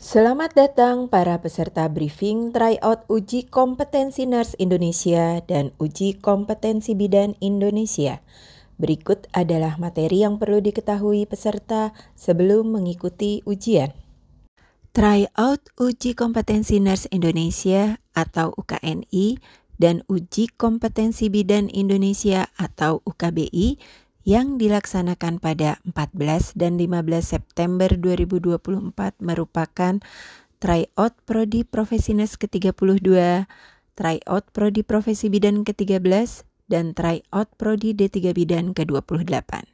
Selamat datang para peserta briefing tryout uji kompetensi Nurse Indonesia dan uji kompetensi bidan Indonesia. Berikut adalah materi yang perlu diketahui peserta sebelum mengikuti ujian. Tryout uji kompetensi Nurse Indonesia atau UKNI dan uji kompetensi bidan Indonesia atau UKBI yang dilaksanakan pada 14 dan 15 September 2024 merupakan tryout Prodi Profesi Nurse ke-32, tryout Prodi Profesi Bidan ke-13, dan tryout Prodi D3 Bidan ke-28.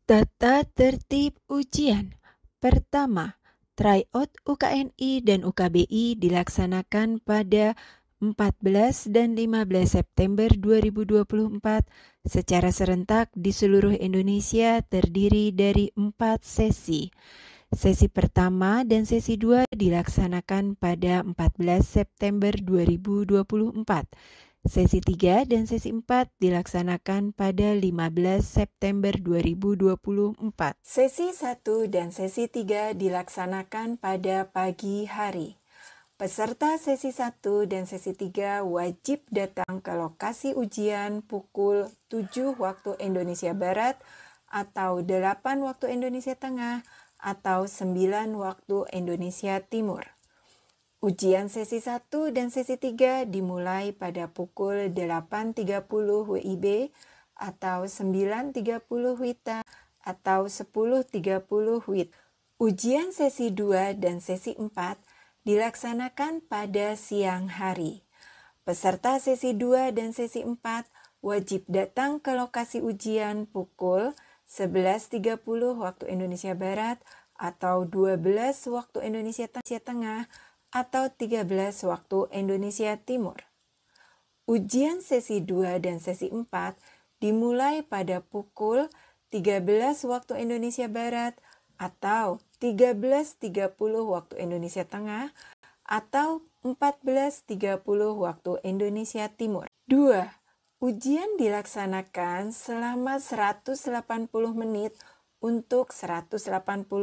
Tata tertib ujian. Pertama, tryout UKNI dan UKBI dilaksanakan pada 14 dan 15 September 2024 secara serentak di seluruh Indonesia terdiri dari 4 sesi. Sesi pertama dan sesi 2 dilaksanakan pada 14 September 2024. Sesi 3 dan sesi 4 dilaksanakan pada 15 September 2024. Sesi 1 dan sesi 3 dilaksanakan pada pagi hari. Peserta sesi 1 dan sesi 3 wajib datang ke lokasi ujian pukul 7 waktu Indonesia Barat atau 8 waktu Indonesia Tengah atau 9 waktu Indonesia Timur. Ujian sesi 1 dan sesi 3 dimulai pada pukul 8.30 WIB atau 9.30 WITA atau 10.30 WIT. Ujian sesi 2 dan sesi 4 dilaksanakan pada siang hari. Peserta sesi 2 dan sesi 4 wajib datang ke lokasi ujian pukul 11.30 waktu Indonesia Barat atau 12 waktu Indonesia Tengah atau 13 waktu Indonesia Timur. Ujian sesi 2 dan sesi 4 dimulai pada pukul 13 waktu Indonesia Barat atau 13.30 waktu Indonesia Tengah atau 14.30 waktu Indonesia Timur. 2. Ujian dilaksanakan selama 180 menit untuk 180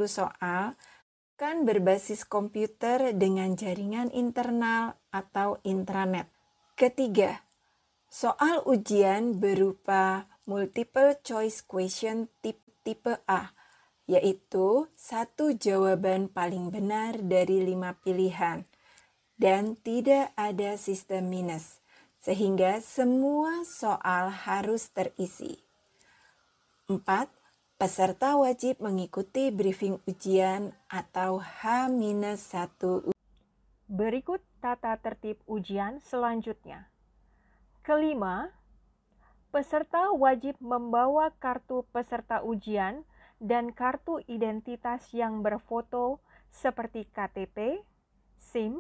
soal kan berbasis komputer dengan jaringan internal atau intranet. Ketiga, soal ujian berupa multiple choice question tipe A, yaitu satu jawaban paling benar dari 5 pilihan, dan tidak ada sistem minus, sehingga semua soal harus terisi. 4. Peserta wajib mengikuti briefing ujian atau H-1. Berikut tata tertib ujian selanjutnya. Kelima, peserta wajib membawa kartu peserta ujian dan kartu identitas yang berfoto seperti KTP, SIM,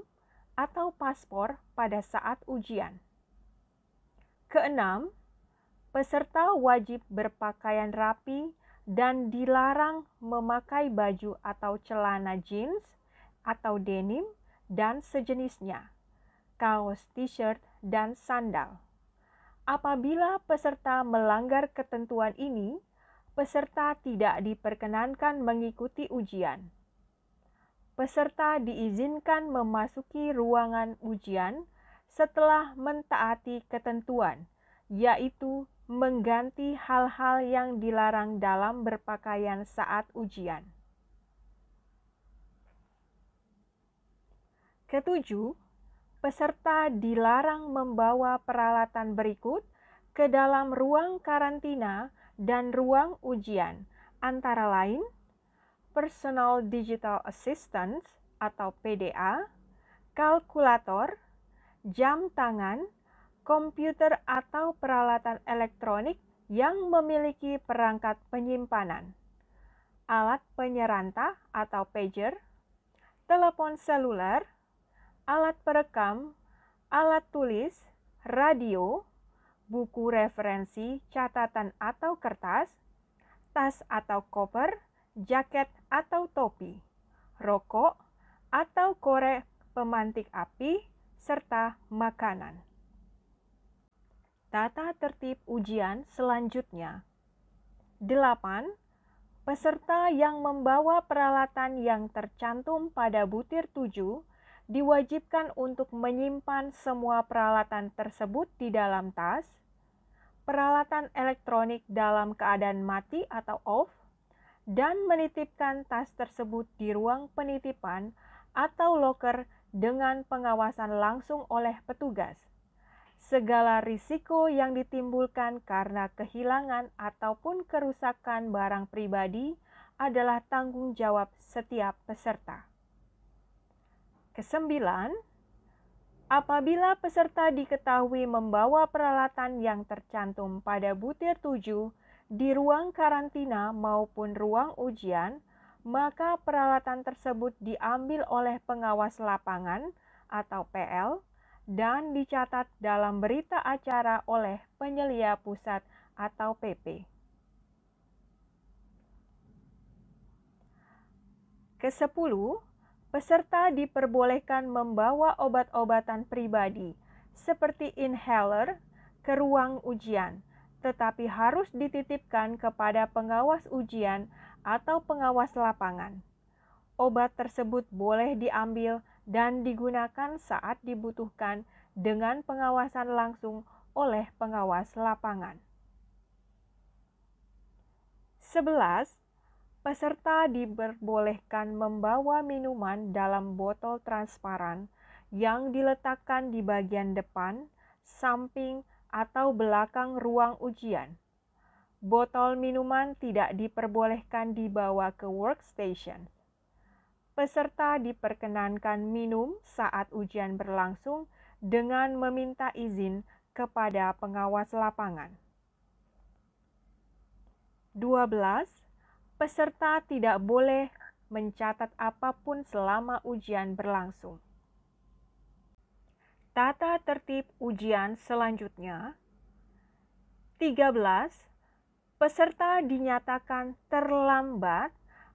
atau paspor pada saat ujian. Keenam, peserta wajib berpakaian rapi dan dilarang memakai baju atau celana jeans atau denim dan sejenisnya, kaos t-shirt dan sandal. Apabila peserta melanggar ketentuan ini, peserta tidak diperkenankan mengikuti ujian. Peserta diizinkan memasuki ruangan ujian setelah mentaati ketentuan, yaitu mengganti hal-hal yang dilarang dalam berpakaian saat ujian. Ketujuh, peserta dilarang membawa peralatan berikut ke dalam ruang karantina dan ruang ujian, antara lain Personal Digital Assistant atau PDA, kalkulator, jam tangan, komputer atau peralatan elektronik yang memiliki perangkat penyimpanan, alat penyerantah atau pager, telepon seluler, alat perekam, alat tulis, radio, buku referensi, catatan atau kertas, tas atau koper, jaket atau topi, rokok atau korek pemantik api, serta makanan. Tata tertib ujian selanjutnya. 8. Peserta yang membawa peralatan yang tercantum pada butir 7 diwajibkan untuk menyimpan semua peralatan tersebut di dalam tas, peralatan elektronik dalam keadaan mati atau off, dan menitipkan tas tersebut di ruang penitipan atau loker dengan pengawasan langsung oleh petugas. Segala risiko yang ditimbulkan karena kehilangan ataupun kerusakan barang pribadi adalah tanggung jawab setiap peserta. Kesembilan, apabila peserta diketahui membawa peralatan yang tercantum pada butir 7 di ruang karantina maupun ruang ujian, maka peralatan tersebut diambil oleh pengawas lapangan atau PL dan dicatat dalam berita acara oleh penyelia pusat atau PP. Kesepuluh, peserta diperbolehkan membawa obat-obatan pribadi seperti inhaler ke ruang ujian, tetapi harus dititipkan kepada pengawas ujian atau pengawas lapangan. Obat tersebut boleh diambil dan digunakan saat dibutuhkan dengan pengawasan langsung oleh pengawas lapangan. 11. Peserta diperbolehkan membawa minuman dalam botol transparan yang diletakkan di bagian depan, samping, atau belakang ruang ujian. Botol minuman tidak diperbolehkan dibawa ke workstation. Peserta diperkenankan minum saat ujian berlangsung dengan meminta izin kepada pengawas lapangan. 12. Peserta tidak boleh mencatat apapun selama ujian berlangsung. Tata tertib ujian selanjutnya. 13. Peserta dinyatakan terlambat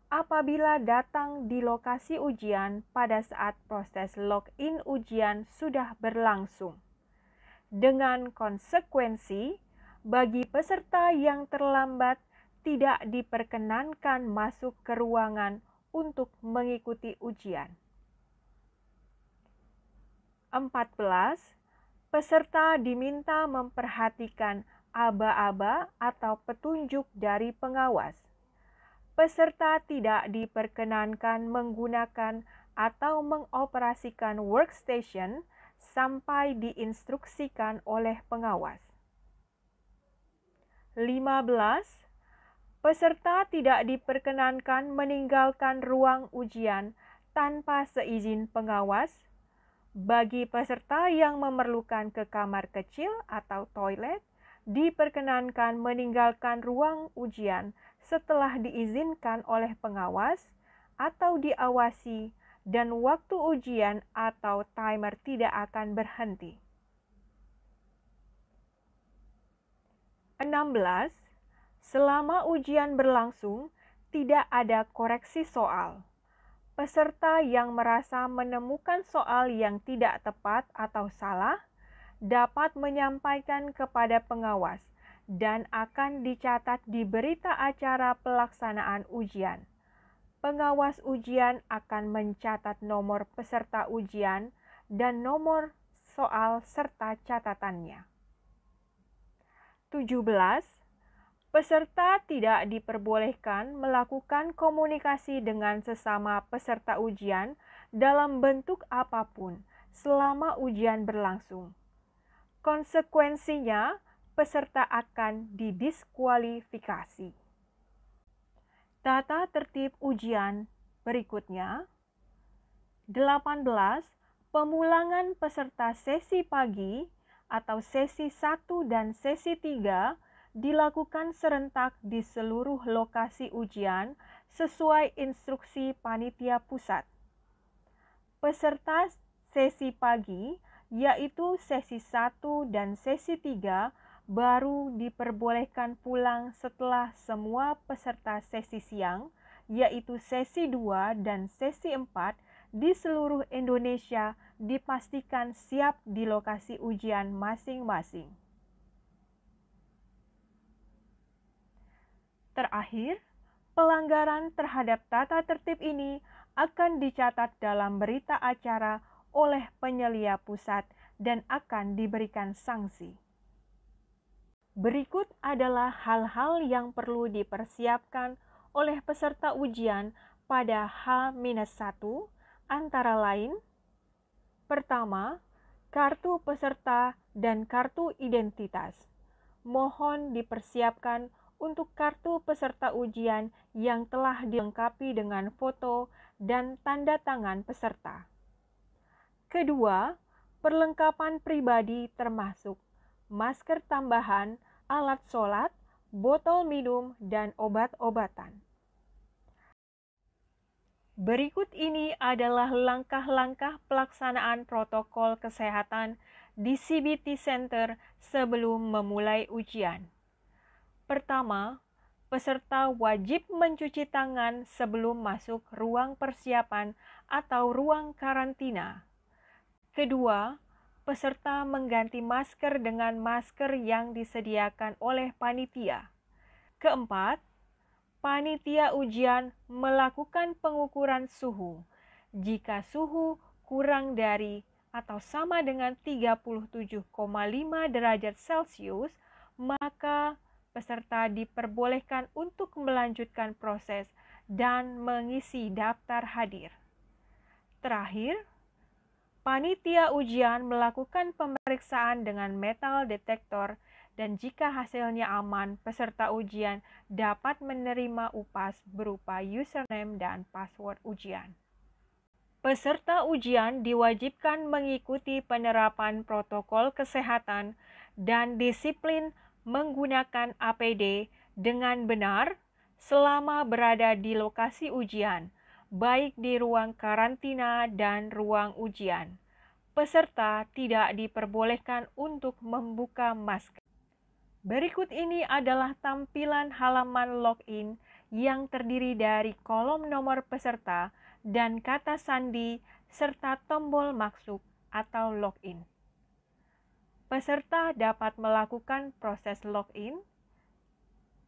apabila datang di lokasi ujian pada saat proses login ujian sudah berlangsung. Dengan konsekuensi, bagi peserta yang terlambat tidak diperkenankan masuk ke ruangan untuk mengikuti ujian. 14. Peserta diminta memperhatikan aba-aba atau petunjuk dari pengawas. Peserta tidak diperkenankan menggunakan atau mengoperasikan workstation sampai diinstruksikan oleh pengawas. 15. Peserta tidak diperkenankan meninggalkan ruang ujian tanpa seizin pengawas. Bagi peserta yang memerlukan ke kamar kecil atau toilet, diperkenankan meninggalkan ruang ujian setelah diizinkan oleh pengawas atau diawasi, dan waktu ujian atau timer tidak akan berhenti. 16. Selama ujian berlangsung, tidak ada koreksi soal. Peserta yang merasa menemukan soal yang tidak tepat atau salah dapat menyampaikan kepada pengawas dan akan dicatat di berita acara pelaksanaan ujian. Pengawas ujian akan mencatat nomor peserta ujian dan nomor soal serta catatannya. 17. Peserta tidak diperbolehkan melakukan komunikasi dengan sesama peserta ujian dalam bentuk apapun selama ujian berlangsung. Konsekuensinya, peserta akan didiskualifikasi. Tata tertib ujian berikutnya. 18. Pemulangan peserta sesi pagi atau sesi 1 dan sesi 3 dilakukan serentak di seluruh lokasi ujian sesuai instruksi panitia pusat. Peserta sesi pagi, yaitu sesi 1 dan sesi 3, baru diperbolehkan pulang setelah semua peserta sesi siang, yaitu sesi 2 dan sesi 4 di seluruh Indonesia dipastikan siap di lokasi ujian masing-masing. Terakhir, Pelanggaran terhadap tata tertib ini akan dicatat dalam berita acara oleh penyelia pusat dan akan diberikan sanksi. Berikut adalah hal-hal yang perlu dipersiapkan oleh peserta ujian pada H-1, antara lain: pertama, kartu peserta dan kartu identitas. Mohon dipersiapkan untuk kartu peserta ujian yang telah dilengkapi dengan foto dan tanda tangan peserta. Kedua, perlengkapan pribadi termasuk masker tambahan, alat sholat, botol minum, dan obat-obatan. Berikut ini adalah langkah-langkah pelaksanaan protokol kesehatan di CBT Center sebelum memulai ujian. Pertama, peserta wajib mencuci tangan sebelum masuk ruang persiapan atau ruang karantina. Kedua, peserta mengganti masker dengan masker yang disediakan oleh panitia. Keempat, panitia ujian melakukan pengukuran suhu. Jika suhu kurang dari atau sama dengan 37,5 derajat Celcius, maka peserta diperbolehkan untuk melanjutkan proses dan mengisi daftar hadir. Terakhir, panitia ujian melakukan pemeriksaan dengan metal detektor dan jika hasilnya aman, peserta ujian dapat menerima UPAS berupa username dan password ujian. Peserta ujian diwajibkan mengikuti penerapan protokol kesehatan dan disiplin menggunakan APD dengan benar selama berada di lokasi ujian, baik di ruang karantina dan ruang ujian. Peserta tidak diperbolehkan untuk membuka masker. Berikut ini adalah tampilan halaman login yang terdiri dari kolom nomor peserta dan kata sandi serta tombol masuk atau login. Peserta dapat melakukan proses login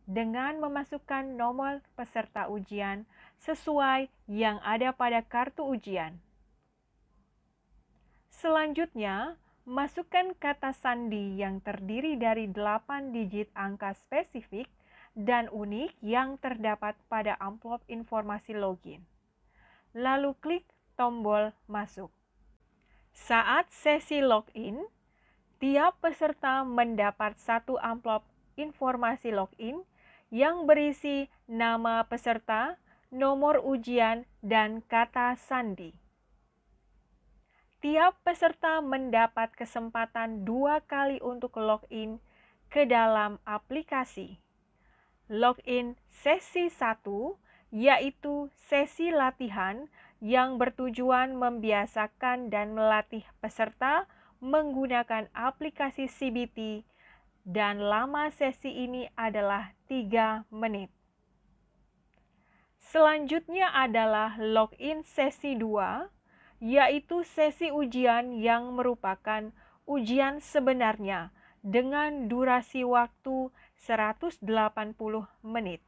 dengan memasukkan nomor peserta ujian sesuai yang ada pada kartu ujian. Selanjutnya, masukkan kata sandi yang terdiri dari 8 digit angka spesifik dan unik yang terdapat pada amplop informasi login. Lalu klik tombol masuk. Saat sesi login, tiap peserta mendapat satu amplop informasi login yang berisi nama peserta, nomor ujian, dan kata sandi. Tiap peserta mendapat kesempatan 2 kali untuk login ke dalam aplikasi. Login sesi 1, yaitu sesi latihan yang bertujuan membiasakan dan melatih peserta menggunakan aplikasi CBT dan lama sesi ini adalah 3 menit. Selanjutnya adalah login sesi 2, yaitu sesi ujian yang merupakan ujian sebenarnya dengan durasi waktu 180 menit.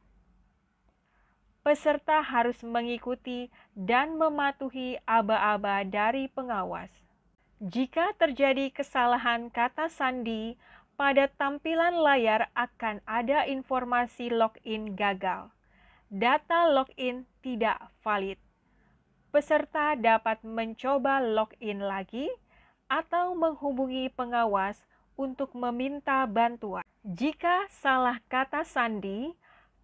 Peserta harus mengikuti dan mematuhi aba-aba dari pengawas. Jika terjadi kesalahan kata sandi, pada tampilan layar akan ada informasi login gagal. Data login tidak valid. Peserta dapat mencoba login lagi atau menghubungi pengawas untuk meminta bantuan. Jika salah kata sandi,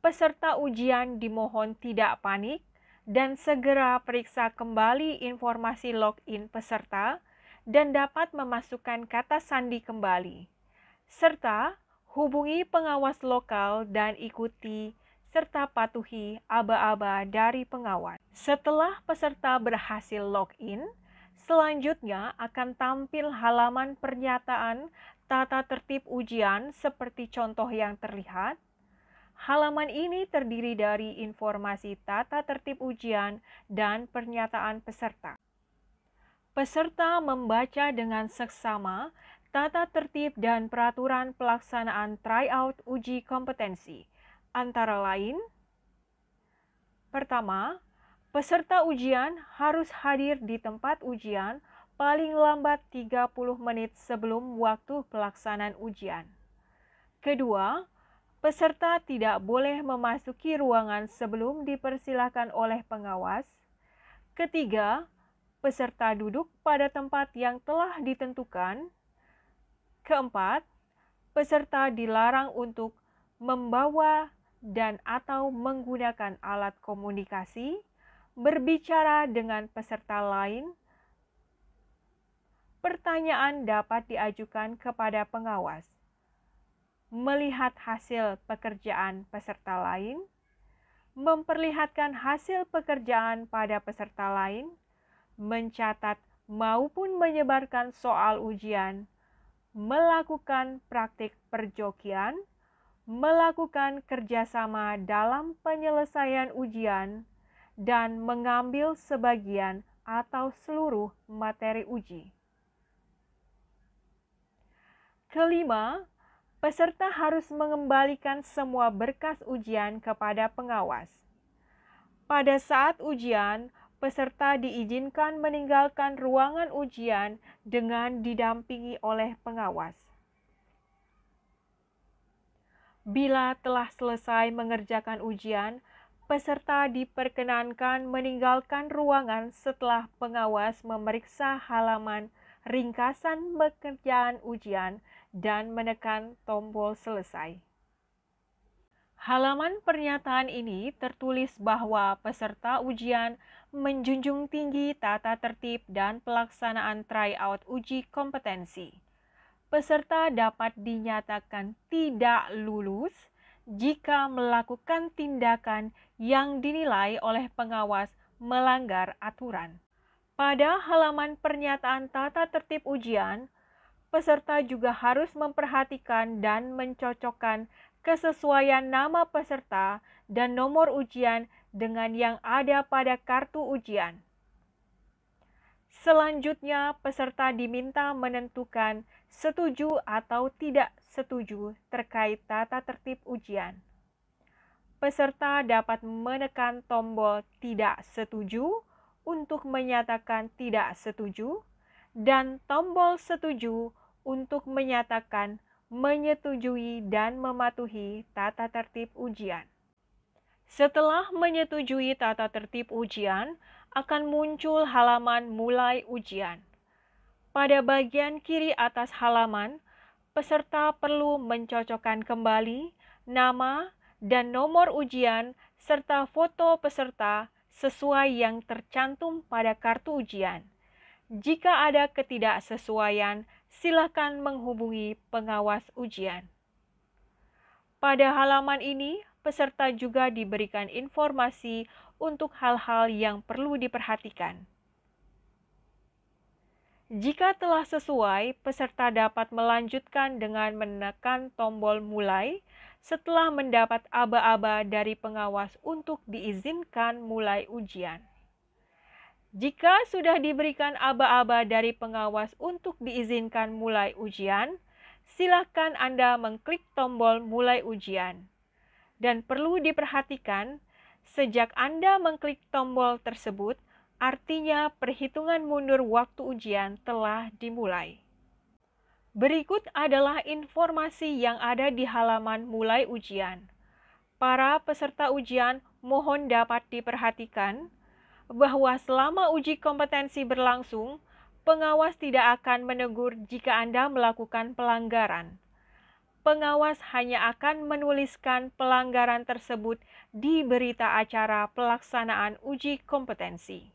peserta ujian dimohon tidak panik dan segera periksa kembali informasi login peserta dan dapat memasukkan kata sandi kembali, serta hubungi pengawas lokal dan ikuti serta patuhi aba-aba dari pengawas. Setelah peserta berhasil login, selanjutnya akan tampil halaman pernyataan tata tertib ujian seperti contoh yang terlihat. Halaman ini terdiri dari informasi tata tertib ujian dan pernyataan peserta. Peserta membaca dengan seksama tata tertib dan peraturan pelaksanaan tryout uji kompetensi, antara lain: Pertama, peserta ujian harus hadir di tempat ujian paling lambat 30 menit sebelum waktu pelaksanaan ujian. Kedua, peserta tidak boleh memasuki ruangan sebelum dipersilakan oleh pengawas. Ketiga, peserta duduk pada tempat yang telah ditentukan. Keempat, peserta dilarang untuk membawa dan atau menggunakan alat komunikasi, berbicara dengan peserta lain. Pertanyaan dapat diajukan kepada pengawas. Melihat hasil pekerjaan peserta lain, memperlihatkan hasil pekerjaan pada peserta lain, mencatat maupun menyebarkan soal ujian, melakukan praktik perjokian, melakukan kerjasama dalam penyelesaian ujian, dan mengambil sebagian atau seluruh materi uji. Kelima, peserta harus mengembalikan semua berkas ujian kepada pengawas. Pada saat ujian, peserta diizinkan meninggalkan ruangan ujian dengan didampingi oleh pengawas. Bila telah selesai mengerjakan ujian, peserta diperkenankan meninggalkan ruangan setelah pengawas memeriksa halaman ringkasan pekerjaan ujian dan menekan tombol selesai. Halaman pernyataan ini tertulis bahwa peserta ujian menjunjung tinggi tata tertib dan pelaksanaan tryout uji kompetensi. Peserta dapat dinyatakan tidak lulus jika melakukan tindakan yang dinilai oleh pengawas melanggar aturan. Pada halaman pernyataan tata tertib ujian, peserta juga harus memperhatikan dan mencocokkan kesesuaian nama peserta dan nomor ujian dengan yang ada pada kartu ujian. Selanjutnya, peserta diminta menentukan setuju atau tidak setuju terkait tata tertib ujian. Peserta dapat menekan tombol tidak setuju untuk menyatakan tidak setuju dan tombol setuju untuk menyatakan menyetujui dan mematuhi tata tertib ujian. Setelah menyetujui tata tertib ujian, akan muncul halaman mulai ujian. Pada bagian kiri atas halaman, peserta perlu mencocokkan kembali nama dan nomor ujian serta foto peserta sesuai yang tercantum pada kartu ujian. Jika ada ketidaksesuaian, silakan menghubungi pengawas ujian. Pada halaman ini, peserta juga diberikan informasi untuk hal-hal yang perlu diperhatikan. Jika telah sesuai, peserta dapat melanjutkan dengan menekan tombol mulai setelah mendapat aba-aba dari pengawas untuk diizinkan mulai ujian. Jika sudah diberikan aba-aba dari pengawas untuk diizinkan mulai ujian, silakan Anda mengklik tombol mulai ujian. Dan perlu diperhatikan, sejak Anda mengklik tombol tersebut, artinya perhitungan mundur waktu ujian telah dimulai. Berikut adalah informasi yang ada di halaman mulai ujian. Para peserta ujian mohon dapat diperhatikan bahwa selama uji kompetensi berlangsung, pengawas tidak akan menegur jika Anda melakukan pelanggaran. Pengawas hanya akan menuliskan pelanggaran tersebut di berita acara pelaksanaan uji kompetensi.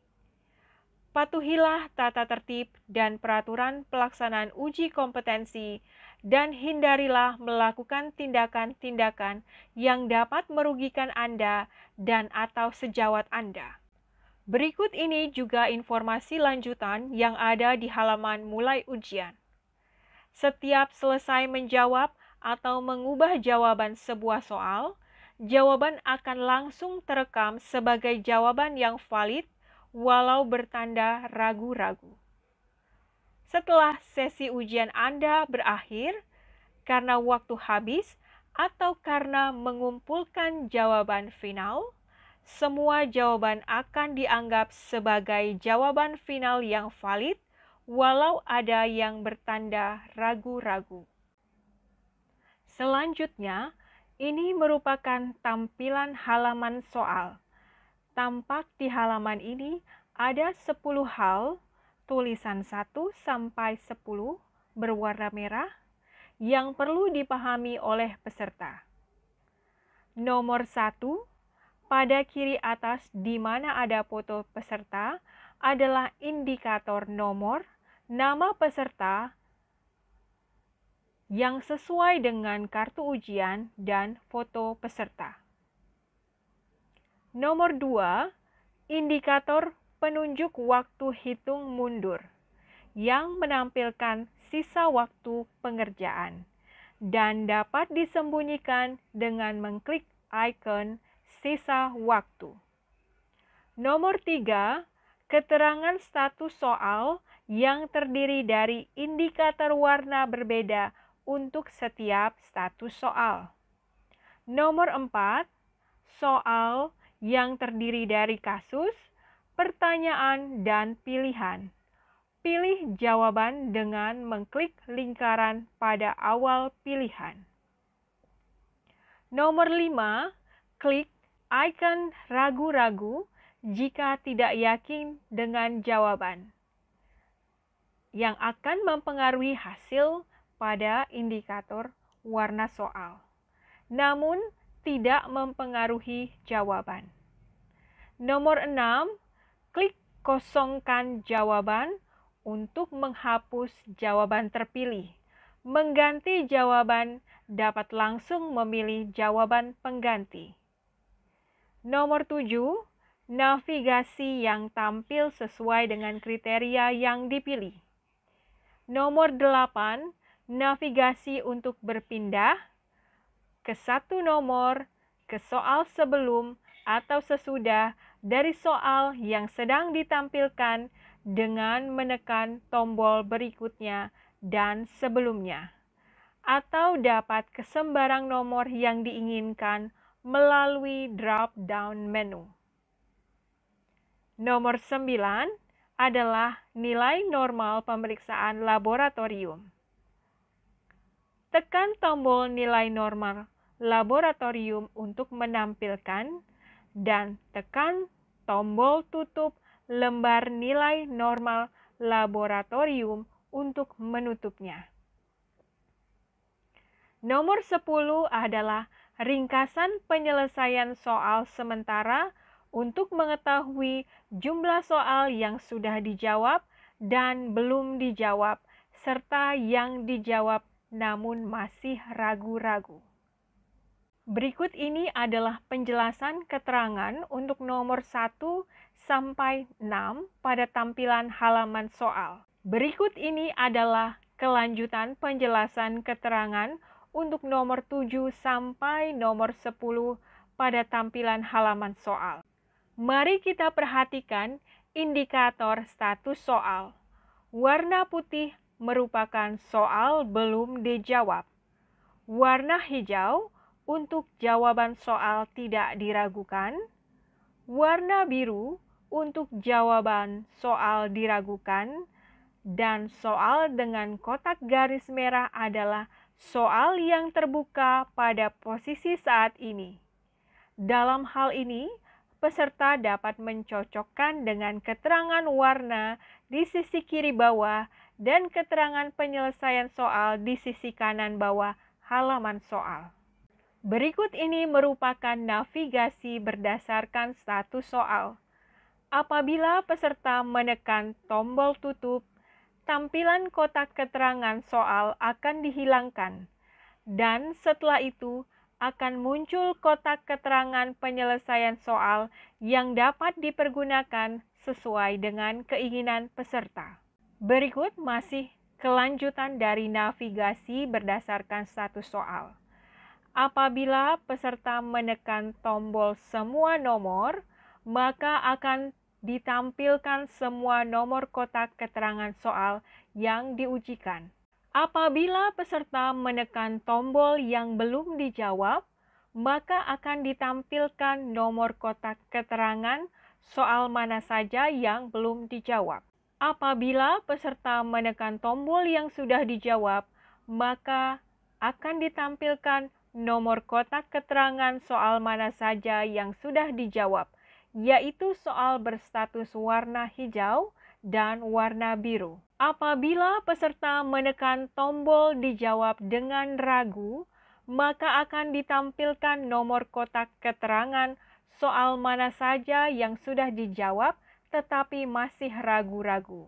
Patuhilah tata tertib dan peraturan pelaksanaan uji kompetensi dan hindarilah melakukan tindakan-tindakan yang dapat merugikan Anda dan atau sejawat Anda. Berikut ini juga informasi lanjutan yang ada di halaman mulai ujian. Setiap selesai menjawab atau mengubah jawaban sebuah soal, jawaban akan langsung terekam sebagai jawaban yang valid walau bertanda ragu-ragu. Setelah sesi ujian Anda berakhir, karena waktu habis atau karena mengumpulkan jawaban final, semua jawaban akan dianggap sebagai jawaban final yang valid, walau ada yang bertanda ragu-ragu. Selanjutnya, ini merupakan tampilan halaman soal. Tampak di halaman ini ada 10 hal, tulisan 1 sampai 10 berwarna merah, yang perlu dipahami oleh peserta. Nomor 1, pada kiri atas di mana ada foto peserta adalah indikator nomor, nama peserta yang sesuai dengan kartu ujian dan foto peserta. Nomor 2, indikator penunjuk waktu hitung mundur yang menampilkan sisa waktu pengerjaan dan dapat disembunyikan dengan mengklik ikon sisa waktu. Nomor 3, keterangan status soal yang terdiri dari indikator warna berbeda untuk setiap status soal. Nomor 4, soal yang terdiri dari kasus, pertanyaan, dan pilihan. Pilih jawaban dengan mengklik lingkaran pada awal pilihan. Nomor 5, klik ikon ragu-ragu jika tidak yakin dengan jawaban, yang akan mempengaruhi hasil pada indikator warna soal, namun tidak mempengaruhi jawaban. Nomor 6, klik kosongkan jawaban untuk menghapus jawaban terpilih. Mengganti jawaban dapat langsung memilih jawaban pengganti. Nomor 7, navigasi yang tampil sesuai dengan kriteria yang dipilih. Nomor 8, navigasi untuk berpindah ke satu nomor, ke soal sebelum atau sesudah dari soal yang sedang ditampilkan dengan menekan tombol berikutnya dan sebelumnya, atau dapat ke sembarang nomor yang diinginkan melalui drop-down menu. Nomor 9 adalah nilai normal pemeriksaan laboratorium. Tekan tombol nilai normal laboratorium untuk menampilkan dan tekan tombol tutup lembar nilai normal laboratorium untuk menutupnya. Nomor 10 adalah ringkasan penyelesaian soal sementara untuk mengetahui jumlah soal yang sudah dijawab dan belum dijawab, serta yang dijawab namun masih ragu-ragu. Berikut ini adalah penjelasan keterangan untuk nomor 1 sampai 6 pada tampilan halaman soal. Berikut ini adalah kelanjutan penjelasan keterangan untuk nomor 7 sampai nomor 10 pada tampilan halaman soal. Mari kita perhatikan indikator status soal. Warna putih merupakan soal belum dijawab. Warna hijau untuk jawaban soal tidak diragukan. Warna biru untuk jawaban soal diragukan. Dan soal dengan kotak garis merah adalah soal yang terbuka pada posisi saat ini. Dalam hal ini, peserta dapat mencocokkan dengan keterangan warna di sisi kiri bawah dan keterangan penyelesaian soal di sisi kanan bawah halaman soal. Berikut ini merupakan navigasi berdasarkan status soal. Apabila peserta menekan tombol tutup, tampilan kotak keterangan soal akan dihilangkan, dan setelah itu akan muncul kotak keterangan penyelesaian soal yang dapat dipergunakan sesuai dengan keinginan peserta. Berikut masih kelanjutan dari navigasi berdasarkan status soal. Apabila peserta menekan tombol semua nomor, maka akan ditampilkan semua nomor kotak keterangan soal yang diujikan. Apabila peserta menekan tombol yang belum dijawab, maka akan ditampilkan nomor kotak keterangan soal mana saja yang belum dijawab. Apabila peserta menekan tombol yang sudah dijawab, maka akan ditampilkan nomor kotak keterangan soal mana saja yang sudah dijawab, yaitu soal berstatus warna hijau dan warna biru. Apabila peserta menekan tombol dijawab dengan ragu, maka akan ditampilkan nomor kotak keterangan soal mana saja yang sudah dijawab tetapi masih ragu-ragu.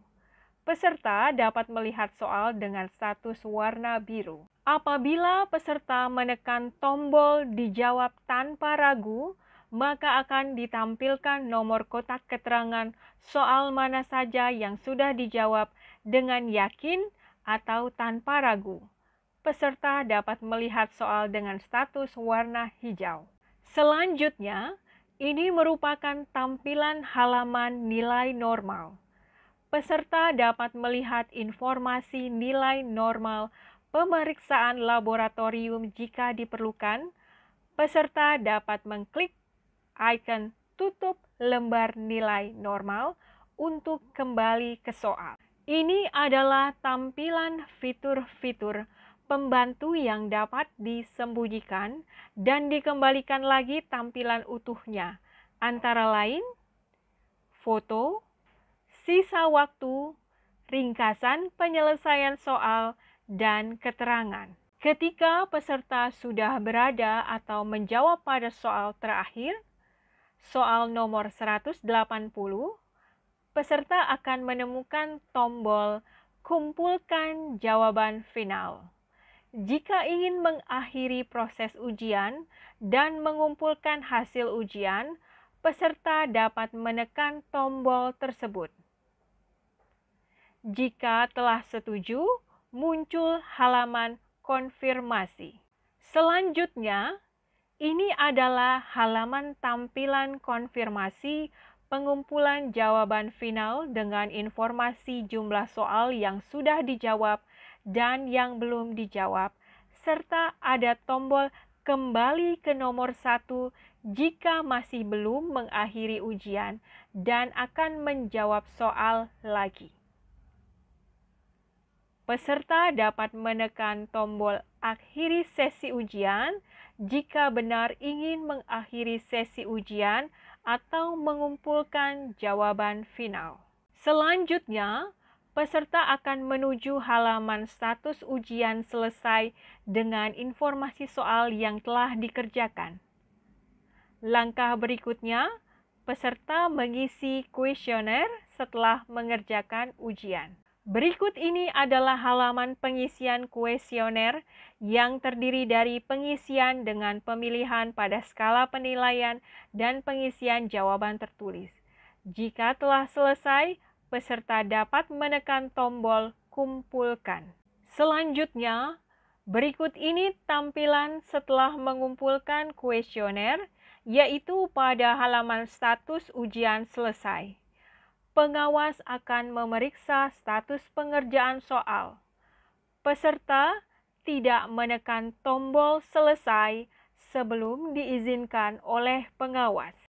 Peserta dapat melihat soal dengan status warna biru. Apabila peserta menekan tombol dijawab tanpa ragu, maka akan ditampilkan nomor kotak keterangan soal mana saja yang sudah dijawab dengan yakin atau tanpa ragu. Peserta dapat melihat soal dengan status warna hijau. Selanjutnya, ini merupakan tampilan halaman nilai normal. Peserta dapat melihat informasi nilai normal pemeriksaan laboratorium jika diperlukan. Peserta dapat mengklik icon tutup lembar nilai normal untuk kembali ke soal. Ini adalah tampilan fitur-fitur pembantu yang dapat disembunyikan dan dikembalikan lagi tampilan utuhnya, antara lain foto, sisa waktu, ringkasan penyelesaian soal, dan keterangan. Ketika peserta sudah berada atau menjawab pada soal terakhir, soal nomor 180, peserta akan menemukan tombol kumpulkan jawaban final. Jika ingin mengakhiri proses ujian dan mengumpulkan hasil ujian, peserta dapat menekan tombol tersebut. Jika telah setuju, muncul halaman konfirmasi. Selanjutnya, ini adalah halaman tampilan konfirmasi pengumpulan jawaban final dengan informasi jumlah soal yang sudah dijawab dan yang belum dijawab, serta ada tombol kembali ke nomor 1 jika masih belum mengakhiri ujian dan akan menjawab soal lagi. Peserta dapat menekan tombol akhiri sesi ujian jika benar ingin mengakhiri sesi ujian atau mengumpulkan jawaban final. Selanjutnya, peserta akan menuju halaman status ujian selesai dengan informasi soal yang telah dikerjakan. Langkah berikutnya, peserta mengisi kuesioner setelah mengerjakan ujian. Berikut ini adalah halaman pengisian kuesioner yang terdiri dari pengisian dengan pemilihan pada skala penilaian dan pengisian jawaban tertulis. Jika telah selesai, peserta dapat menekan tombol kumpulkan. Selanjutnya, berikut ini tampilan setelah mengumpulkan kuesioner, yaitu pada halaman status ujian selesai. Pengawas akan memeriksa status pengerjaan soal. Peserta tidak menekan tombol selesai sebelum diizinkan oleh pengawas.